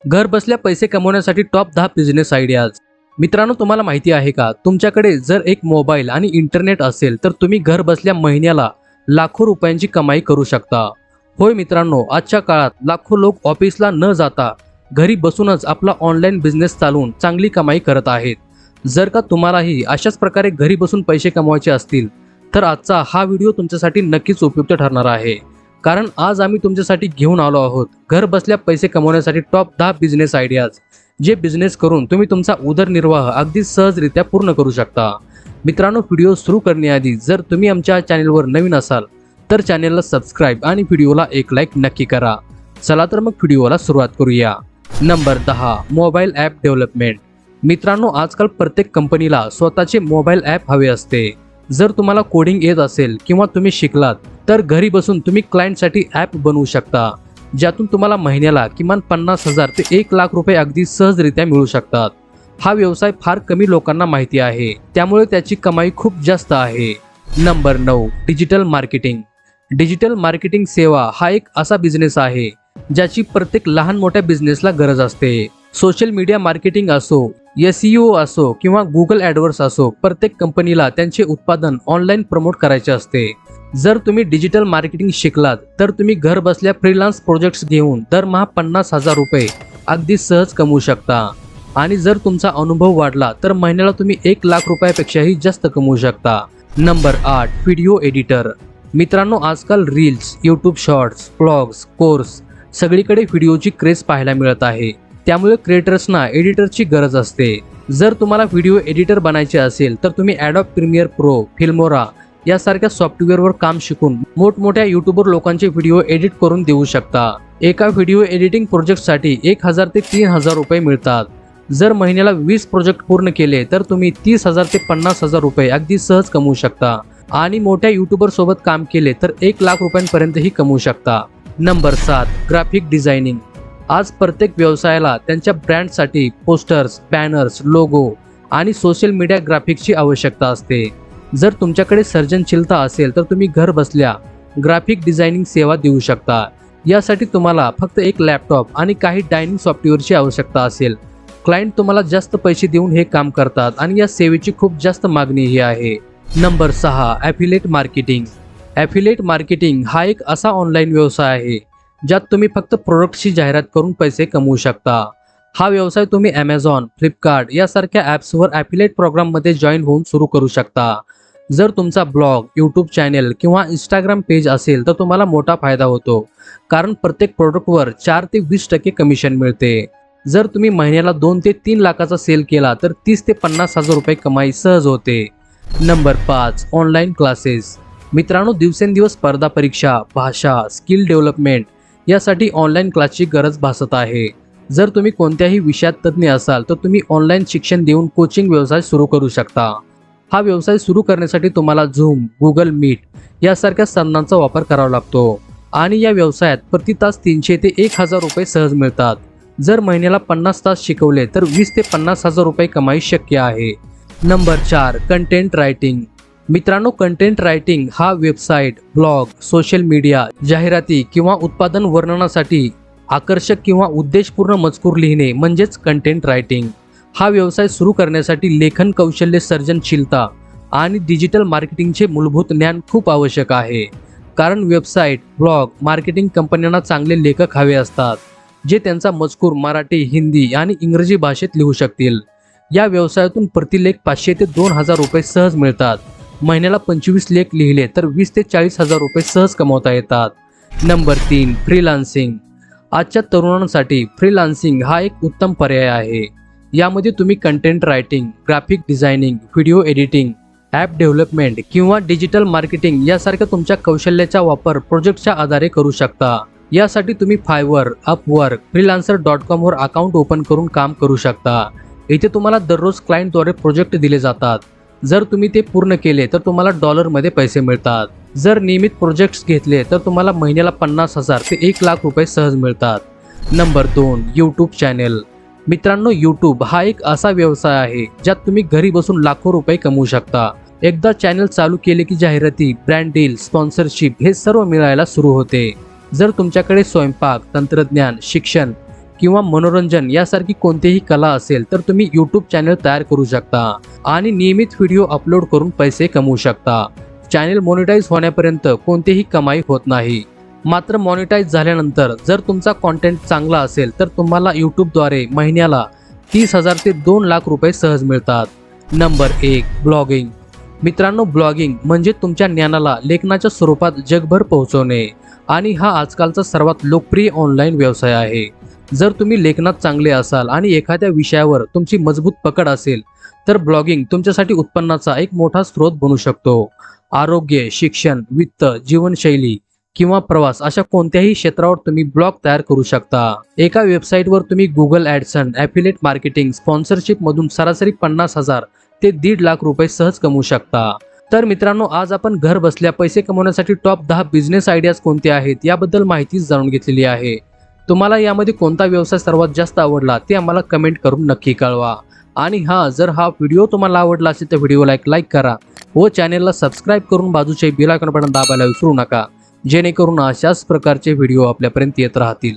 घर बसल्या पैसे कमवण्यासाठी टॉप 10 बिझनेस आयडियाज। मित्रांनो, तुम्हाला माहिती आहे का, तुमच्याकडे जर एक मोबाईल आणि इंटरनेट असेल तर तुम्ही घर बसल्या महिन्याला लाखो रुपयांची कमाई करू शकता। होय मित्रांनो, आजच्या काळात लाखो लोक ऑफिसला न जाता घरी बसूनच आपला ऑनलाईन बिझनेस चालवून चांगली कमाई करत आहेत। जर का तुम्हालाही अशाच प्रकारे घरी बसून पैसे कमवायचे असतील तर आजचा हा व्हिडिओ तुमच्यासाठी नक्कीच उपयुक्त ठरणार आहे। कारण आज आम्ही तुमच्यासाठी घेऊन आलो आहोत घर बसल्या पैसे कमवण्यासाठी टॉप 10 बिझनेस आयडियाज, जे बिझनेस करून तुम्ही तुमचा उदरनिर्वाह अगदी सहजरित्या पूर्ण करू शकता। मित्रांनो, व्हिडिओ सुरू करण्याआधी जर तुम्ही आमच्या चॅनलवर नवीन असाल तर चॅनलला सबस्क्राईब आणि व्हिडिओला एक लाईक नक्की करा। चला तर मग व्हिडिओला सुरुवात करूया। Number 10, mobile app development. मित्रांनो, आजकाल प्रत्येक कंपनीला स्वतःचे मोबाईल ॲप हवे असते। जर तुम्हाला कोडिंग येत असेल किंवा तुम्ही शिकलात तर घरी बसून तुम्ही क्लायंटसाठी ॲप बनवू शकता, ज्यातून तुम्हाला महिन्याला किमान 50,000 ते 1 लाख रुपये अगदी सहजरित्या मिळू शकतात। हा व्यवसाय फार कमी लोकांना माहिती आहे, त्यामुळे त्याची कमाई खूप जास्त आहे। Number 9, digital marketing. Digital marketing सेवा हा एक असा बिझनेस आहे ज्याची प्रत्येक लहान मोठ्या बिझनेसला गरज असते। सोशल मीडिया मार्केटिंग असो, SEO असो किंवा गुगल ॲडवर्स असो, प्रत्येक कंपनीला त्यांचे उत्पादन ऑनलाईन प्रमोट करायचे असते। जर तुम्ही डिजिटल मार्केटिंग शिकलात तर तुम्ही घर बसल्या फ्रीलान्स प्रोजेक्ट्स घेऊन दरमहा 50,000 रुपये अगदी सहज कमवू शकता। आणि जर तुमचा अनुभव वाढला तर महिन्याला तुम्ही 1 लाख रुपयापेक्षाही जास्त कमवू शकता। Number 8, video editor. मित्रांनो, आजकाल reels, YouTube shorts, blogs, course सगळीकडे व्हिडिओची क्रेज पाहायला मिळत आहे। त्यामुळे क्रिएटर्सना एडिटरची गरज असते। जर तुम्हाला व्हिडिओ एडिटर बनायचे असेल तर तुम्ही ॲडोब प्रीमियर प्रो, फिल्मोरा यासारख्या सॉफ्टवेअरवर काम शिकून मोठमोठ्या यूट्यूबर लोकांचे व्हिडिओ एडिट करून देऊ शकता। एका व्हिडिओ एडिटिंग प्रोजेक्टसाठी 1,000 ते 3,000 रुपये मिळतात। जर महिन्याला 20 प्रोजेक्ट पूर्ण केले तर तुम्ही 30,000 ते 50,000 रुपये अगदी सहज कमवू शकता। आणि मोठ्या यूट्यूबर सोबत काम केले तर 1 लाख रुपयांपर्यंतही कमवू शकता। Number 7, graphic designing. आज प्रत्येक व्यवसायाला त्यांच्या ब्रँडसाठी पोस्टर्स, बॅनर्स, लोगो आणि सोशल मीडिया ग्राफिक्सची आवश्यकता असते। जर तुमच्याकडे सर्जनशीलता असेल तर तुम्ही घर बसल्या ग्राफिक डिझायनिंग सेवा देऊ शकता। यासाठी तुम्हाला फक्त एक लॅपटॉप आणि काही डायनिंग सॉफ्टवेअरची आवश्यकता असेल। क्लायंट तुम्हाला जास्त पैसे देऊन हे काम करतात आणि या सेवेची खूप जास्त मागणीही आहे। Number 6, affiliate marketing. Affiliate marketing हा एक असा ऑनलाईन व्यवसाय आहे ज्यात तुम्ही फक्त प्रोडक्टची जाहिरात करून पैसे कमवू शकता। हा व्यवसाय तुम्ही ॲमेझॉन, फ्लिपकार्ट यासारख्या ॲप्सवर ॲफिलिएट प्रोग्राममध्ये जॉईन होऊन सुरू करू शकता। जर तुमचा ब्लॉग, यूट्यूब चॅनल किंवा इंस्टाग्राम पेज असेल तर तुम्हाला मोठा फायदा होतो, कारण प्रत्येक प्रोडक्टवर 4 ते 20% कमिशन मिळते। जर तुम्ही महिन्याला 2 ते 3 लाखाचा सेल केला तर 30 ते 50,000 रुपये कमाई सहज होते। Number 5, online classes. मित्रांनो, दिवसेंदिवस स्पर्धा परीक्षा, भाषा, स्किल डेव्हलपमेंट यासाठी ऑनलाईन क्लासची गरज भासत आहे। जर तुम्ही कोणत्याही विषयात तज्ज्ञ असाल तर तुम्ही ऑनलाईन शिक्षण देऊन कोचिंग व्यवसाय सुरू करू शकता। हा व्यवसाय सुरू करण्यासाठी तुम्हाला झूम, गुगल मीट यासारख्या साधनांचा वापर करावा लागतो आणि या व्यवसायात प्रति तास 300 ते 1,000 रुपये सहज मिळतात। जर महिन्याला 50 तास शिकवले तर 20 ते 50,000 रुपये कमाई शक्य आहे। Number 4, content writing. मित्रांनो, कंटेंट रायटिंग हा वेबसाईट, ब्लॉग, सोशल मीडिया जाहिराती किंवा उत्पादन वर्णनासाठी आकर्षक किंवा उद्देशपूर्ण मजकूर लिहिणे म्हणजेच कंटेंट रायटिंग। हा व्यवसाय सुरू करण्यासाठी लेखन कौशल्य, सर्जनशीलता आणि डिजिटल मार्केटिंगचे मूलभूत ज्ञान खूप आवश्यक आहे। कारण वेबसाईट, ब्लॉग, मार्केटिंग कंपन्यांना चांगले लेखक हवे असतात, जे त्यांचा मजकूर मराठी, हिंदी आणि इंग्रजी भाषेत लिहू शकतील। या व्यवसायातून प्रतिलेख 500 ते 2,000 रुपये सहज मिळतात। महिन्याला 25 लेख लिहिले तर 20 ते 40,000 रुपये सहज कमवता येतात। Number 3, freelancing. आजच्या तरुणांसाठी फ्रीलान्सिंग हा एक उत्तम पर्याय आहे। यामध्ये तुम्ही content writing, graphic designing, video editing, app development किंवा डिजिटल मार्केटिंग यासारख्या तुमच्या कौशल्याचा वापर प्रोजेक्टच्या आधारे करू शकता। यासाठी तुम्ही फायवर, अपवर्क, freelancer.com वर अकाउंट ओपन करून काम करू शकता। इथे तुम्हाला दररोज क्लायंटद्वारे प्रोजेक्ट दिले जातात। जर तुम्ही ते पूर्ण केले तर तुम्हाला डॉलरमध्ये पैसे मिळतात। जर नियमित प्रोजेक्ट्स घेतले तर तुम्हाला महिन्याला 50,000 ते 1 लाख रुपये सहज मिळतात। Number 2, YouTube channel. मित्रांनो, यूट्यूब हा एक असा व्यवसाय आहे ज्यात तुम्ही घरी बसून लाखो रुपये कमवू शकता। एकदा चॅनल चालू केले की जाहिराती, ब्रँड डील, स्पॉन्सरशिप हे सर्व मिळायला सुरू होते। जर तुमच्याकडे स्वयंपाक, तंत्रज्ञान, शिक्षण किंवा मनोरंजन यासारखी कोणतीही कला असेल तर तुम्ही यूट्यूब चॅनल तयार करू शकता आणि नियमित व्हिडिओ अपलोड करून पैसे कमवू शकता. चॅनल मॉनिटाईज होण्यापर्यंत कोणतीही कमाई होत नाही. मात्र मॉनिटाईज झाल्यानंतर जर तुमचा कॉन्टेंट चांगला असेल तर तुम्हाला यूट्यूबद्वारे महिन्याला 30,000 ते 2 लाख रुपये सहज मिळतात. Number 1, blogging. मित्रांनो, ब्लॉगिंग म्हणजे तुमच्या ज्ञानाला लेखनाच्या स्वरूपात जगभर पोहोचवणे आणि हा आजकालचा सर्वात लोकप्रिय ऑनलाईन व्यवसाय आहे. जर तुम्ही लेखनात चांगले असाल आणि एखाद्या विषयावर तुमची मजबूत पकड असेल तर ब्लॉगिंग तुमच्यासाठी उत्पन्नाचा एक मोठा स्रोत बनू शकतो. आरोग्य, शिक्षण, वित्त, जीवनशैली किंवा प्रवास अशा कोणत्याही क्षेत्रावर तुम्ही ब्लॉग तयार करू शकता. एका वेबसाईटवर तुम्ही गुगल ॲडसन, ॲफिलिएट मार्केटिंग, स्पॉन्सरशिप मधून सरासरी 50,000 ते 1.5 लाख रुपये सहज कमवू शकता. तर मित्रांनो, आज आपण घर बसल्या पैसे कमवण्यासाठी टॉप 10 बिझनेस आयडियाज कोणते आहेत याबद्दल माहिती जाणून घेतलेली आहे. तुम्हाला यामध्ये कोणता व्यवसाय सर्वात जास्त आवडला ते आम्हाला कमेंट करून नक्की कळवा. आणि जर हा व्हिडिओ तुम्हाला आवडला असेल तर व्हिडिओला एक लाईक करा व चॅनेलला सबस्क्राईब करून बाजूचे बेल आयकॉन बटन दाबायला विसरू नका, जेणेकरून अशाच प्रकारचे व्हिडिओ आपल्यापर्यंत येत राहतील.